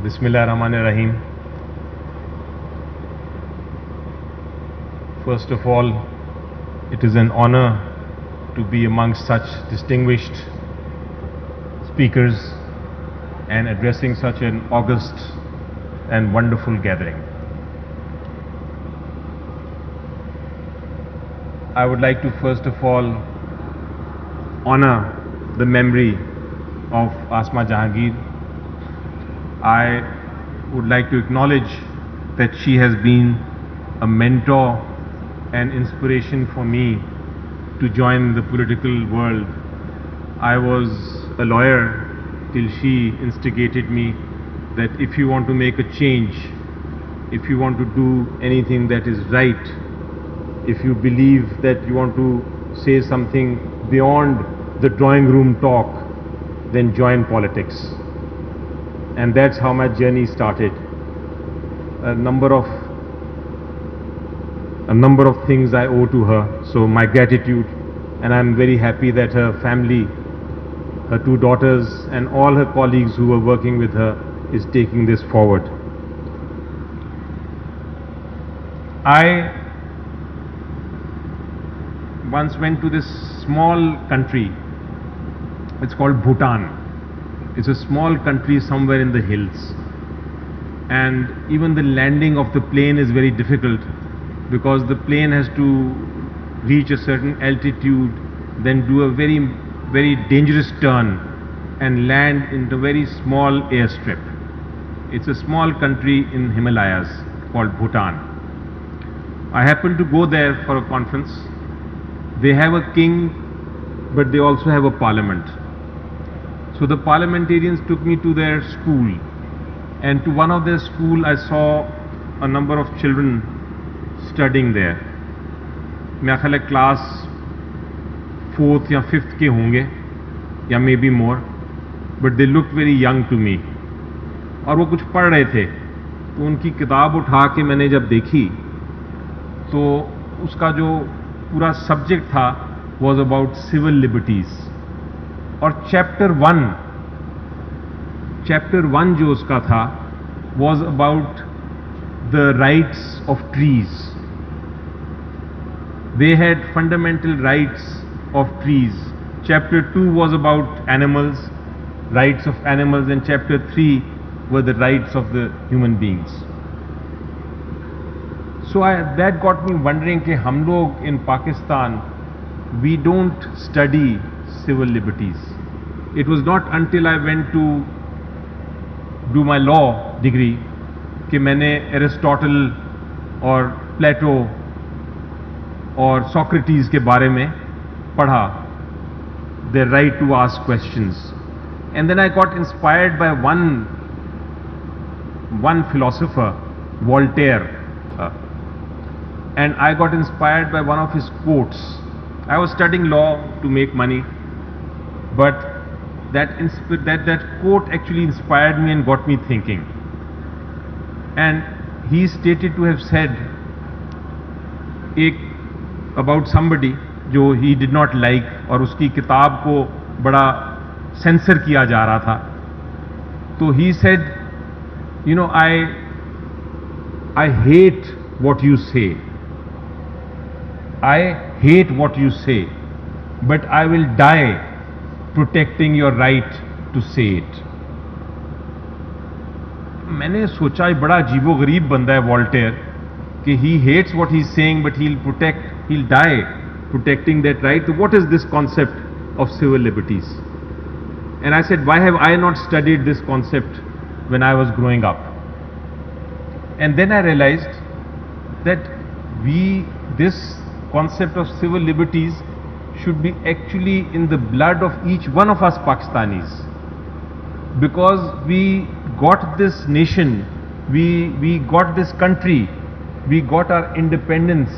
Bismillahirrahmanirrahim. First of all, it is an honor to be amongst such distinguished speakers and addressing such an august and wonderful gathering. I would like to first of all honor the memory of Asma Jahangir. I would like to acknowledge that she has been a mentor and inspiration for me to join the political world. I was a lawyer till she instigated me that if you want to make a change, if you want to do anything that is right, if you believe that you want to say something beyond the drawing room talk, then join politics. And that's how my journey started. A number of things I owe to her, so my gratitude, and I'm very happy that her family, her two daughters and all her colleagues who were working with her is taking this forward. I once went to this small country, it's called Bhutan. It's a small country somewhere in the hills, and even the landing of the plane is very difficult because the plane has to reach a certain altitude, then do a very, very dangerous turn and land in a very small airstrip. It's a small country in Himalayas called Bhutan. I happened to go there for a conference. They have a king, but they also have a parliament. So the parliamentarians took me to their school, and to one of their school I saw a number of children studying there. मेरा ख्याल है class 4th या 5th के होंगे या maybe more, but they look very young to me. और वो कुछ पढ़ रहे थे, तो उनकी किताब उठा के मैंने जब देखी तो उसका जो पूरा सब्जेक्ट था वॉज अबाउट सिविल लिबर्टीज. और चैप्टर वन जो उसका था was about the rights of trees. They had fundamental rights of trees. Chapter 2 was about animals, rights of animals, and chapter 3 were the rights of the human beings. So that got me wondering कि हम लोग in Pakistan, we don't study civil liberties. It was not until I went to do my law degree कि मैंने Aristotle और Plato और Socrates के बारे में पढ़ा, their right to ask questions. And then I got inspired by one philosopher, Voltaire. And I got inspired by one of his quotes. I was studying law to make money, but that quote actually inspired me and got me thinking. And he is stated to have said about somebody जो he did not like, और उसकी किताब को बड़ा sensor किया जा रहा था. तो he said, you know, I hate what you say. I hate what you say, but I will die protecting your right to say it. मैंने सोचा ये बड़ा अजीबो-गरीब बंदा है वॉल्टेयर कि he hates what he's saying but he'll die protecting that right. So what is this concept of civil liberties? And I said, why have I not studied this concept when I was growing up? And then I realized that this concept of civil liberties should be actually in the blood of each one of us Pakistanis, because we got this nation, we got this country, we got our independence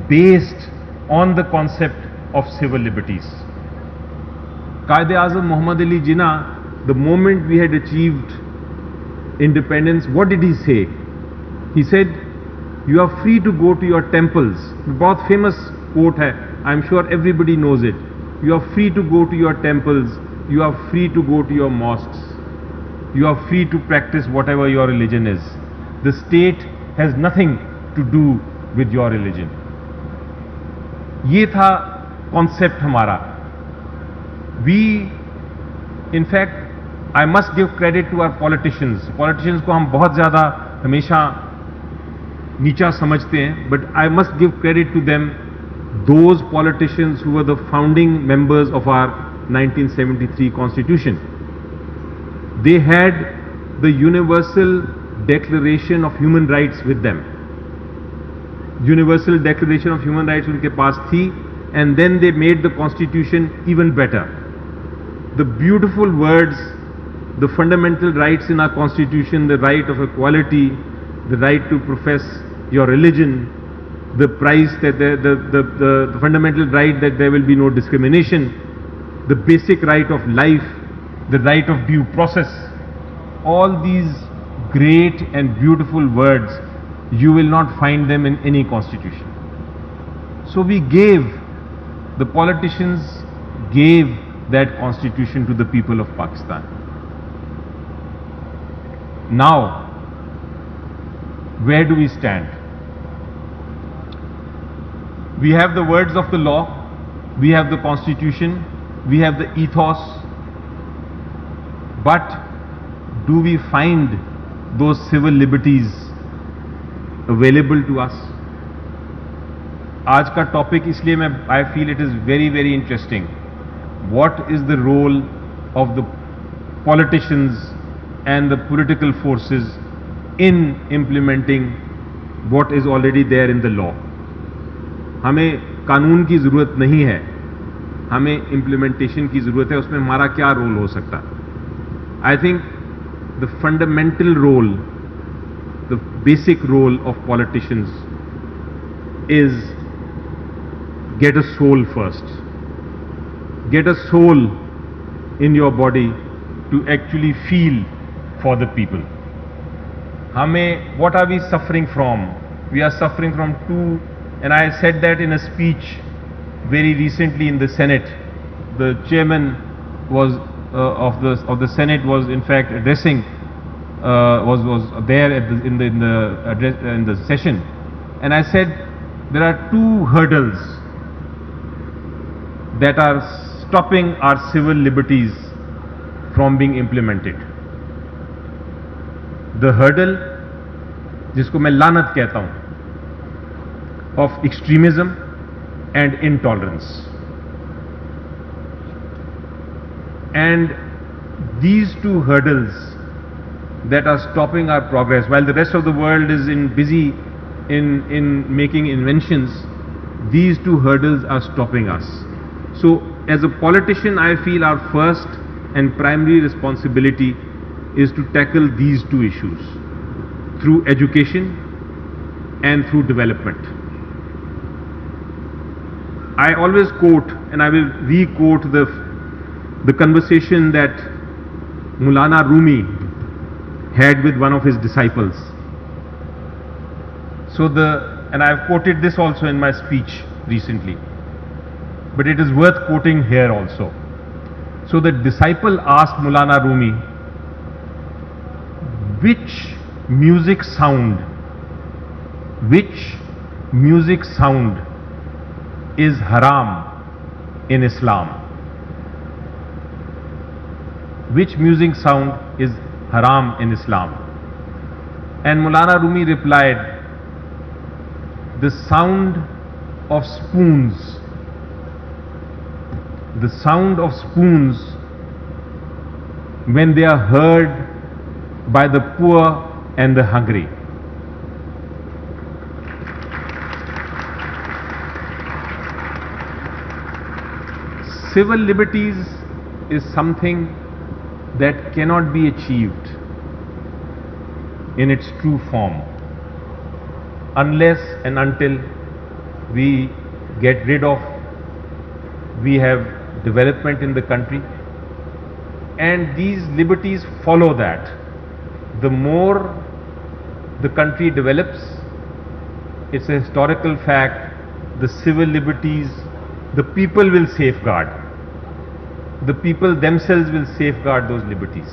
based on the concept of civil liberties. Quaid-e-Azam Muhammad Ali Jinnah, the moment we had achieved independence, what did he say? He said, you are free to go to your temples. बहुत famous quote है, I'm sure everybody knows it. You are free to go to your temples, you are free to go to your mosques, You are free to practice whatever your religion is. The state has nothing to do with your religion. ये था concept हमारा. We, in fact, I must give credit to our politicians. Politicians को हम बहुत ज़्यादा हमेशा नीचा समझते हैं, but I must give credit to them, those politicians who were the founding members of our 1973 Constitution. They had the Universal Declaration of Human Rights with them. Universal Declaration of Human Rights उनके पास थी, and then they made the Constitution even better. The beautiful words, the fundamental rights in our Constitution, the right of equality, the right to profess your religion, the price that the fundamental right that there will be no discrimination, the basic right of life, the right of due process, all these great and beautiful words, you will not find them in any constitution. So we gave, the politicians gave that constitution to the people of Pakistan. Now, where do we stand? We have the words of the law, we have the constitution, we have the ethos, but do we find those civil liberties available to us? आज का topic इसलिए मैं I feel it is very very interesting. What is the role of the politicians and the political forces in implementing what is already there in the law? हमें कानून की ज़रूरत नहीं है, हमें इम्प्लीमेंटेशन की ज़रूरत है. उसमें हमारा क्या रोल हो सकता? I think the fundamental role, the basic role of politicians is get a soul first. Get a soul in your body to actually feel for the people. What are we suffering from? We are suffering from two, and I said that in a speech very recently in the Senate. The chairman was of the Senate was in fact addressing, was there at in the session, and I said there are two hurdles that are stopping our civil liberties from being implemented. The hurdle, जिसको मैं लानत कहता हूं, of extremism and intolerance. And these two hurdles that are stopping our progress, while the rest of the world is busy in making inventions, these two hurdles are stopping us. So, as a politician, I feel our first and primary responsibility is to tackle these two issues through education and through development. I always quote, and I will re-quote the conversation that Maulana Rumi had with one of his disciples. And I have quoted this also in my speech recently, but it is worth quoting here also. So the disciple asked Maulana Rumi, which music sound is haram in Islam? Which music sound is haram in Islam? And Maulana Rumi replied, the sound of spoons. The sound of spoons when they are heard by the poor and the hungry. Civil liberties is something that cannot be achieved in its true form unless and until we get rid of, we have development in the country, and these liberties follow that. The more the country develops, it's a historical fact, the civil liberties, the people will safeguard. The people themselves will safeguard those liberties.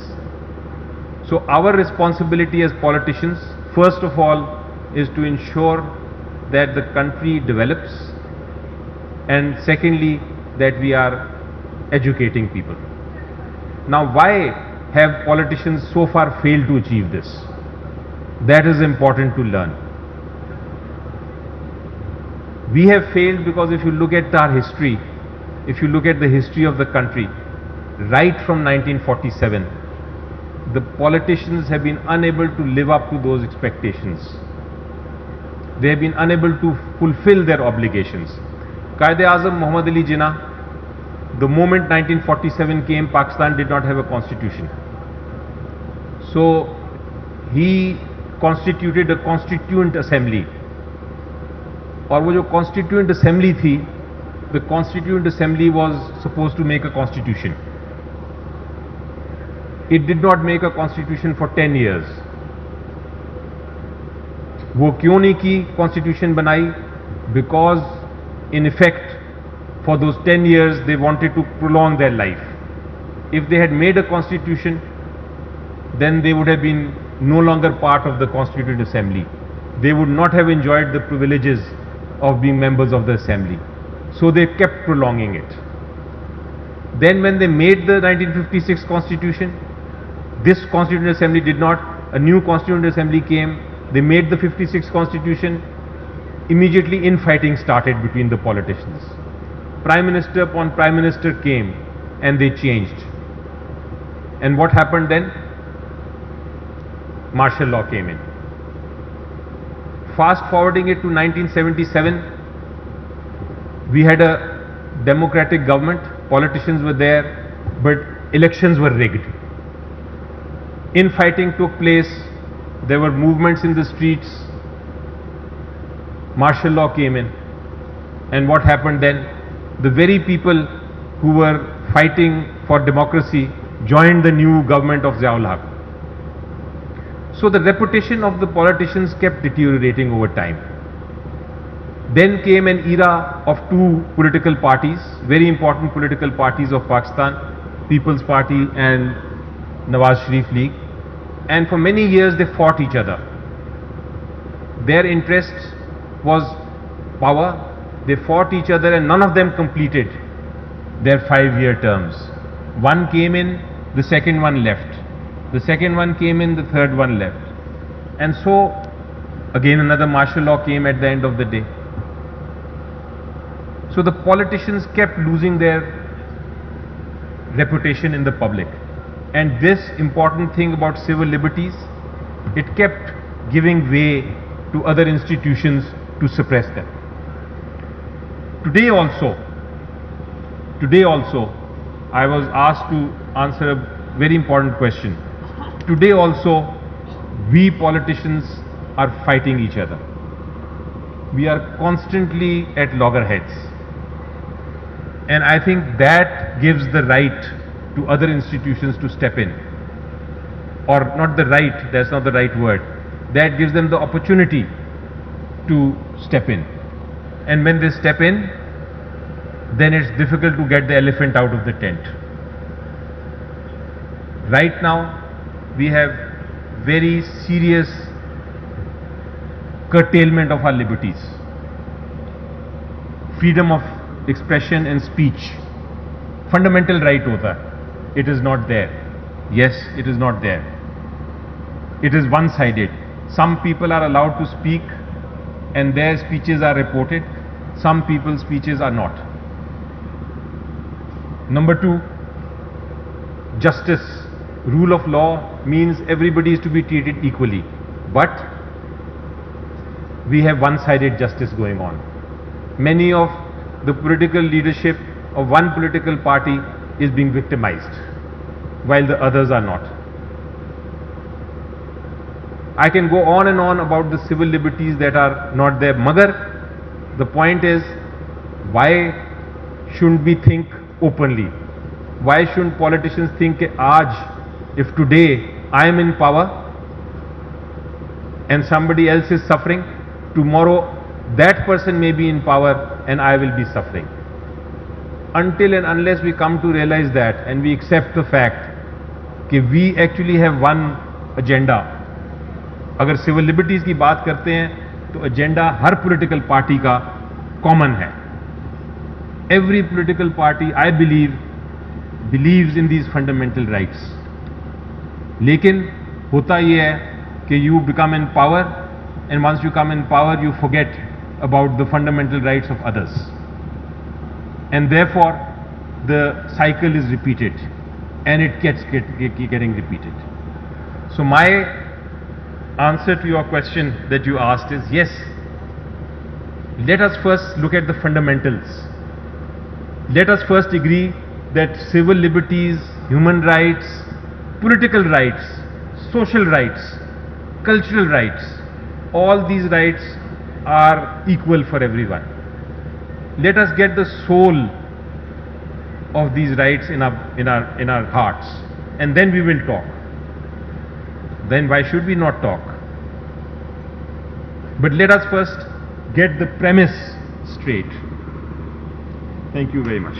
So our responsibility as politicians, first of all, is to ensure that the country develops, and secondly, that we are educating people. Now, why have politicians so far failed to achieve this? That is important to learn. We have failed because if you look at our history, if you look at the history of the country, right from 1947, the politicians have been unable to live up to those expectations. They have been unable to fulfill their obligations. Quaid-e-Azam Muhammad Ali Jinnah, the moment 1947 came, Pakistan did not have a constitution. So he constituted a constituent assembly. और वो जो constituent assembly थी, the constituent assembly was supposed to make a constitution. It did not make a constitution for 10 years. वो क्यों नहीं की constitution बनाई? Because in effect, for those 10 years, they wanted to prolong their life. If they had made a constitution, then they would have been no longer part of the Constituent Assembly. They would not have enjoyed the privileges of being members of the Assembly. So they kept prolonging it. Then when they made the 1956 Constitution, this Constituent Assembly did not, a new Constituent Assembly came, they made the 56 Constitution, immediately infighting started between the politicians. Prime Minister upon Prime Minister came and they changed. And what happened then? Martial law came in. Fast forwarding it to 1977, we had a democratic government, politicians were there, but elections were rigged. Infighting took place, there were movements in the streets, martial law came in. And what happened then? The very people who were fighting for democracy joined the new government of Ziaul Haq. So the reputation of the politicians kept deteriorating over time. Then came an era of two political parties, very important political parties of Pakistan, People's Party and Nawaz Sharif League. And for many years they fought each other. Their interest was power. They fought each other and none of them completed their 5-year terms. One came in, the second one left. The second one came in, the third one left. And so again another martial law came at the end of the day. So the politicians kept losing their reputation in the public. And this important thing about civil liberties, it kept giving way to other institutions to suppress them. Today also, I was asked to answer a very important question. Today also, we politicians are fighting each other. We are constantly at loggerheads. And I think that gives the right to other institutions to step in. Or not the right, that's not the right word. That gives them the opportunity to step in. And when they step in, then it's difficult to get the elephant out of the tent. Right now, we have very serious curtailment of our liberties. Freedom of expression and speech, fundamental right hota hai. It is not there. Yes, it is not there. It is one-sided. Some people are allowed to speak and their speeches are reported. Some people's speeches are not. Number two, justice. Rule of law means everybody is to be treated equally. But we have one-sided justice going on. Many of the political leadership of one political party is being victimized, while the others are not. I can go on and on about the civil liberties that are not there. Magar, the point is, why shouldn't we think openly? Why shouldn't politicians think that if today I am in power and somebody else is suffering, tomorrow that person may be in power and I will be suffering. Until and unless we come to realize that and we accept the fact that we actually have one agenda, अगर civil liberties की बात करते हैं तो agenda हर political party का common है. Every political party I believes in these fundamental rights. लेकिन होता यह है कि you become in power and once you come in power you forget about the fundamental rights of others, and therefore the cycle is repeated and it gets getting repeated. So my answer to your question that you asked is yes, let us first look at the fundamentals. Let us first agree that civil liberties, human rights, political rights, social rights, cultural rights, all these rights are equal for everyone. Let us get the soul of these rights in our hearts, and then we will talk. Then why should we not talk? But let us first get the premise straight. Thank you very much.